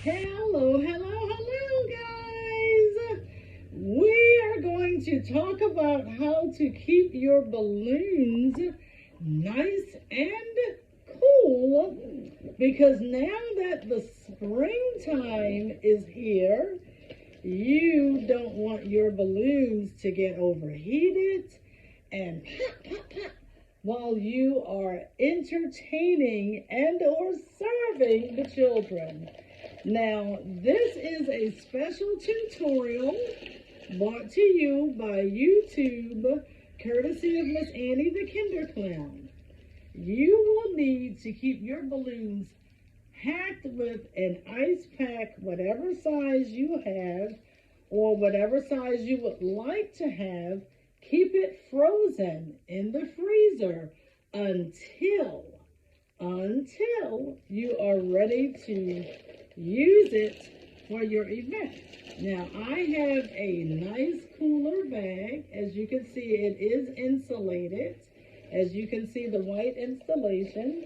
Hello, hello, hello, guys. We are going to talk about how to keep your balloons nice and cool because now that the springtime is here, you don't want your balloons to get overheated and pop, pop, pop while you are entertaining and or serving the children. Now, this is a special tutorial brought to you by YouTube, courtesy of Miss Annie the Kinder Clown. You will need to keep your balloons packed with an ice pack, whatever size you have, or whatever size you would like to have. Keep it frozen in the freezer until you are ready to use it for your event. Now, I have a nice cooler bag. As you can see, it is insulated. As you can see, the white installation,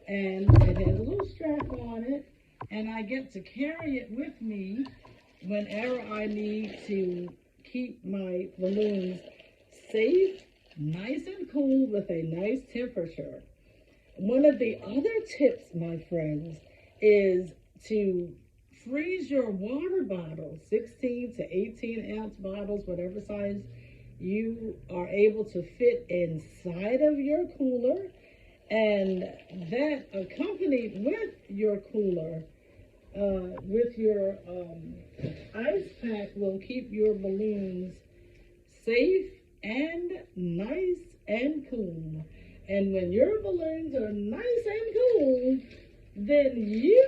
and it has a little strap on it, and I get to carry it with me whenever I need to keep my balloons safe, nice and cool with a nice temperature. One of the other tips, my friends, is to freeze your water bottles, 16 to 18 ounce bottles, whatever size you are able to fit inside of your cooler, and that accompanied with your cooler, with your ice pack, will keep your balloons safe and nice and cool. And when your balloons are nice and cool, then you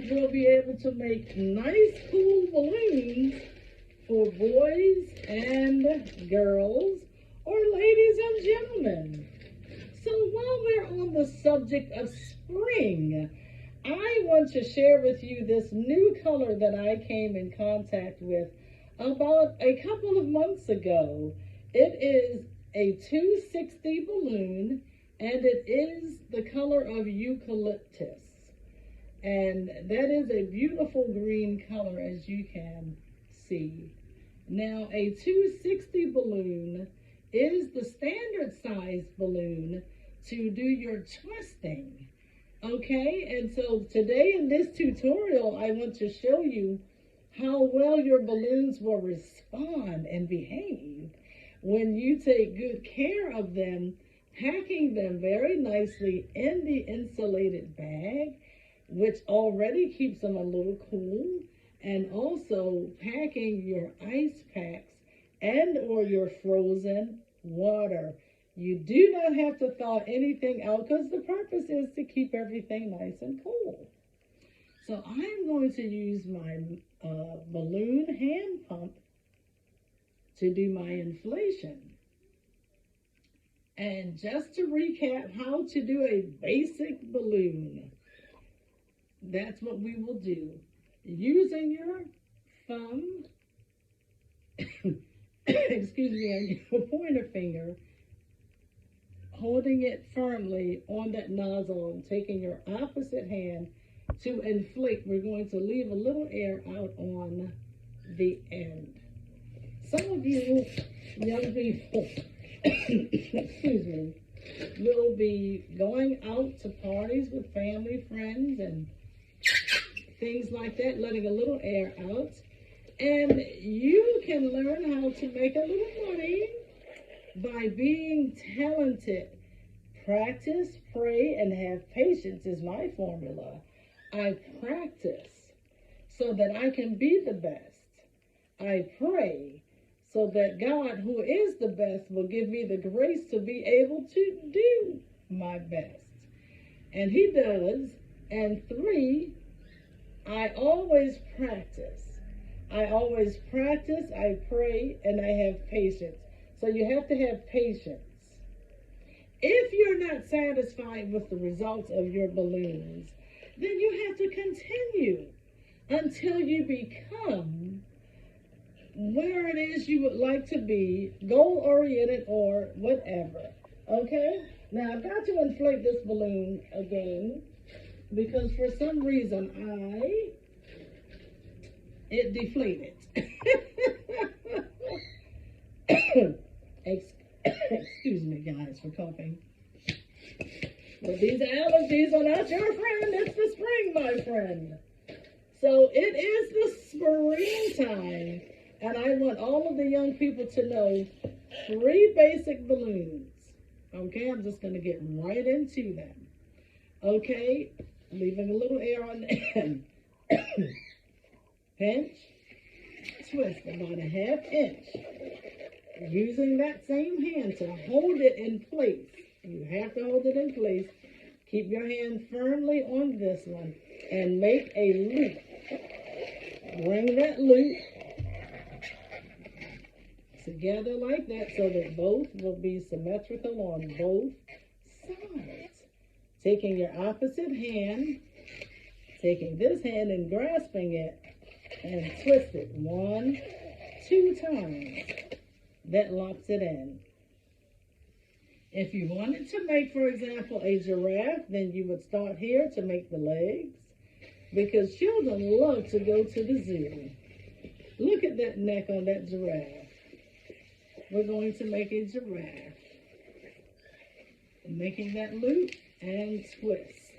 will be able to make nice, cool balloons for boys and girls, or ladies and gentlemen. So while we're on the subject of spring, I want to share with you this new color that I came in contact with about a couple of months ago. It is a 260 balloon, and it is the color of eucalyptus. And that is a beautiful green color, as you can see. Now, a 260 balloon is the standard size balloon to do your twisting. Okay, and so today in this tutorial, I want to show you how well your balloons will respond and behave when you take good care of them, packing them very nicely in the insulated bag, which already keeps them a little cool, and also packing your ice packs and or your frozen water. You do not have to thaw anything out because the purpose is to keep everything nice and cool. So I'm going to use my balloon hand pump to do my inflation. And just to recap how to do a basic balloon, that's what we will do. Using your thumb, excuse me, and your pointer finger, holding it firmly on that nozzle and taking your opposite hand to inflate. We're going to leave a little air out on the end. Some of you young people, excuse me, will be going out to parties with family, friends, and things like that, letting a little air out. And you can learn how to make a little money by being talented. Practice, pray, and have patience is my formula. I practice so that I can be the best. I pray so that God, who is the best, will give me the grace to be able to do my best. And He does. And 3, I always practice. I always practice, I pray, and I have patience. So you have to have patience. If you're not satisfied with the results of your balloons, then you have to continue until you become where it is you would like to be, goal-oriented or whatever. Okay? Now, I've got to inflate this balloon again because for some reason I it deflated. Excuse me, guys, for coughing. But these allergies are not your friend. It's the spring, my friend. So it is the springtime, and I want all of the young people to know 3 basic balloons. Okay, I'm just going to get right into them. Okay, leaving a little air on the end. Pinch, twist about a 1/2 inch. Using that same hand to hold it in place. You have to hold it in place. Keep your hand firmly on this one and make a loop. Bring that loop together like that so that both will be symmetrical on both sides. Taking your opposite hand, taking this hand and grasping it and twist it 1, 2 times. That locks it in. If you wanted to make, for example, a giraffe, then you would start here to make the legs, because children love to go to the zoo. Look at that neck on that giraffe. We're going to make a giraffe. Making that loop and twist.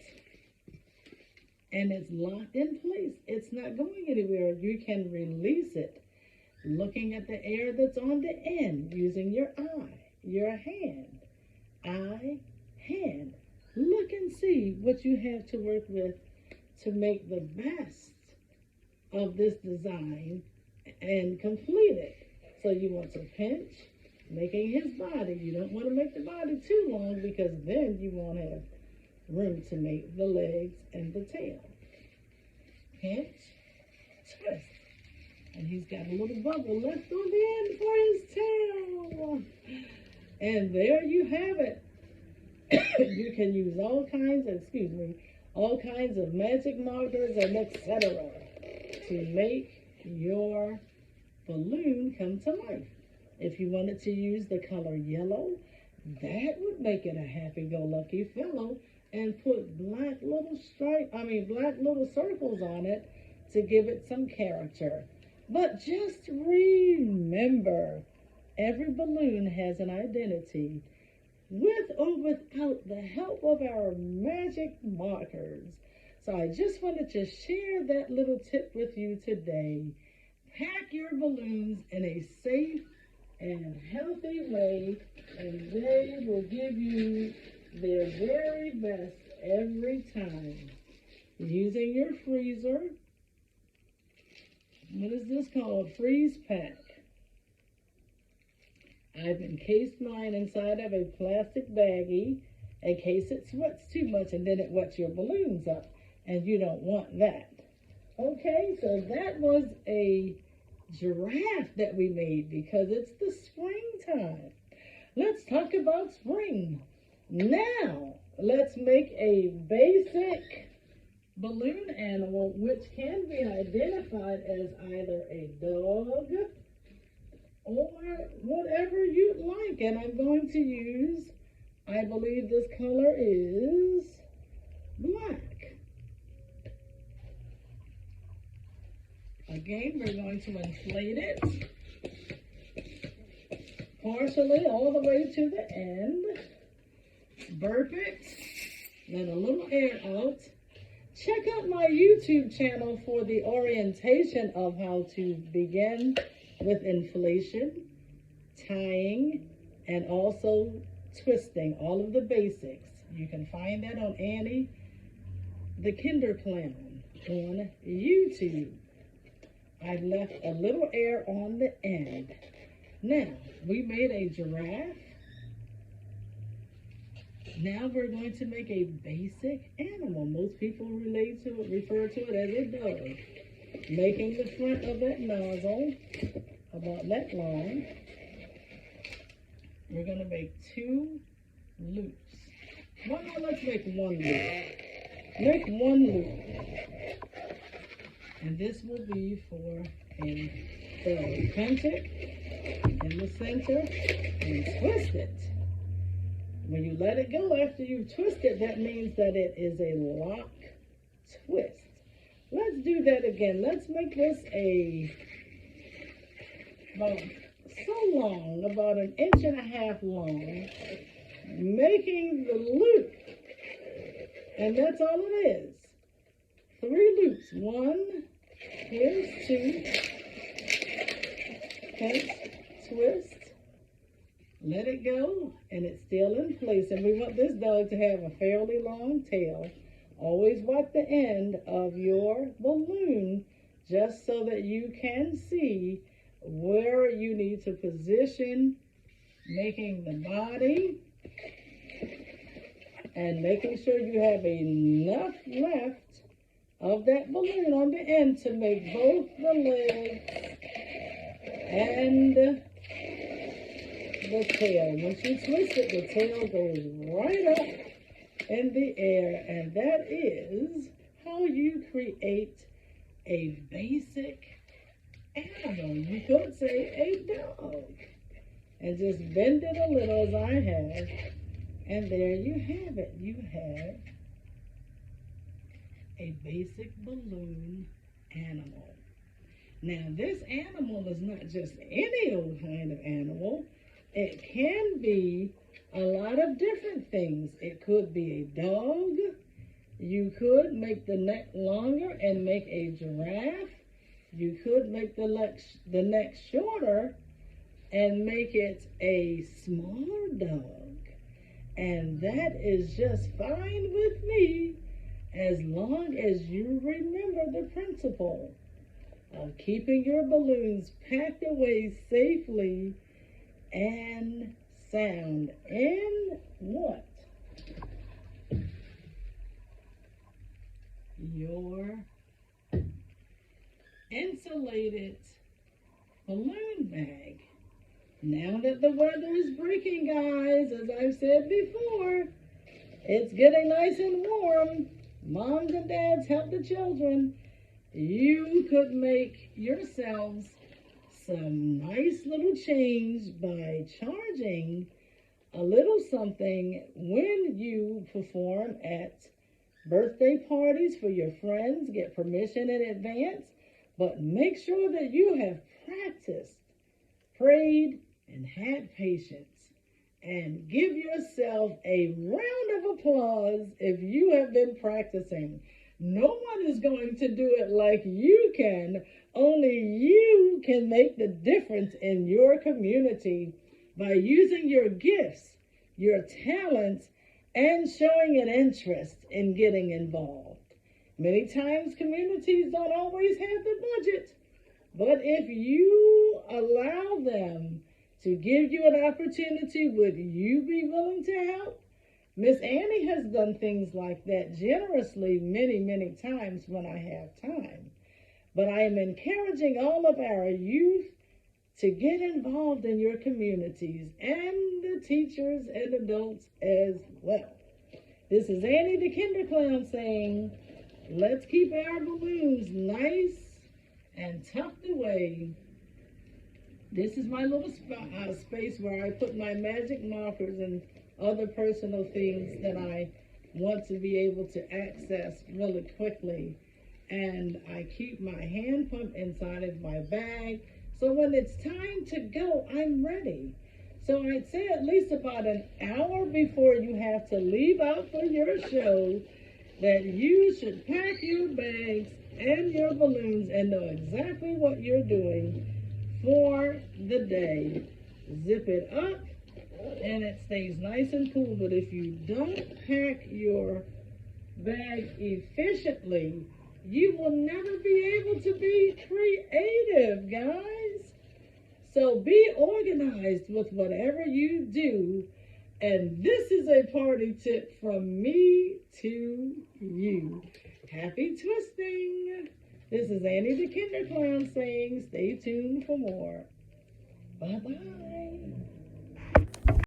And it's locked in place. It's not going anywhere. You can release it. Looking at the air that's on the end, using your eye, your hand, eye, hand. Look and see what you have to work with to make the best of this design and complete it. So you want to pinch, making his body. You don't want to make the body too long, because then you won't have room to make the legs and the tail. Pinch, twist. And he's got a little bubble left on the end for his tail. And there you have it. You can use all kinds of magic markers and etc. to make your balloon come to life. If you wanted to use the color yellow, that would make it a happy-go-lucky fellow, and put black little circles on it to give it some character. But just remember, every balloon has an identity, with or without the help of our magic markers. So I just wanted to share that little tip with you today. Pack your balloons in a safe and healthy way, and they will give you their very best every time. Using your freezer. What is this called? Freeze pack. I've encased mine inside of a plastic baggie in case it sweats too much and then it wets your balloons up, and you don't want that. Okay, so that was a giraffe that we made because it's the springtime. Let's talk about spring. Now, let's make a basic balloon animal which can be identified as either a dog or whatever you'd like. And I'm going to use, I believe this color is black. Again, we're going to inflate it partially all the way to the end. Burp it, let a little air out. Check out my YouTube channel for the orientation of how to begin with inflation, tying, and also twisting, all of the basics. You can find that on Annie the Kinder Clown on YouTube. I've left a little air on the end. Now, we made a giraffe. Now we're going to make a basic animal. Most people refer to it as a dog. Making the front of that nozzle about that long. We're going to make 2 loops. Well, now let's make 1 loop. Make 1 loop. And this will be for a dog. Pinch it in the center and twist it. When you let it go after you've twisted, that means that it is a lock twist. Let's do that again. Let's make this about so long, about 1.5 inches long, making the loop. And that's all it is. 3 loops. 1, here's 2. Okay, twist. Let it go, and it's still in place. And we want this dog to have a fairly long tail. Always wipe the end of your balloon just so that you can see where you need to position, making the body and making sure you have enough left of that balloon on the end to make both the legs and the tail. Once you twist it, the tail goes right up in the air, and that is how you create a basic animal. You could say a dog, and just bend it a little as I have, and there you have it. You have a basic balloon animal. Now, this animal is not just any old kind of animal. It can be a lot of different things. It could be a dog. You could make the neck longer and make a giraffe. You could make the neck shorter and make it a smaller dog. And that is just fine with me, as long as you remember the principle of keeping your balloons packed away safely and sound in what? Your insulated balloon bag. Now that the weather is breaking, guys, as I've said before, it's getting nice and warm. Moms and dads, help the children. You could make yourselves some nice little change by charging a little something when you perform at birthday parties for your friends. Get permission in advance, but make sure that you have practiced, prayed, and had patience. And give yourself a round of applause if you have been practicing. No one is going to do it like you can. Only you can make the difference in your community by using your gifts, your talents, and showing an interest in getting involved. Many times communities don't always have the budget, but if you allow them to give you an opportunity, would you be willing to help? Miss Annie has done things like that generously many, many times when I have time. But I am encouraging all of our youth to get involved in your communities, and the teachers and adults as well. This is Annie the Kinder Clown saying, let's keep our balloons nice and tucked away. This is my little space where I put my magic markers and other personal things that I want to be able to access really quickly. And I keep my hand pump inside of my bag, so when it's time to go, I'm ready. So I'd say at least about an hour before you have to leave out for your show, that you should pack your bags and your balloons and know exactly what you're doing for the day. Zip it up and it stays nice and cool. But if you don't pack your bag efficiently, you will never be able to be creative, guys. So be organized with whatever you do. And this is a party tip from me to you. Happy twisting. This is Annie the Kinder Clown saying stay tuned for more. Bye-bye.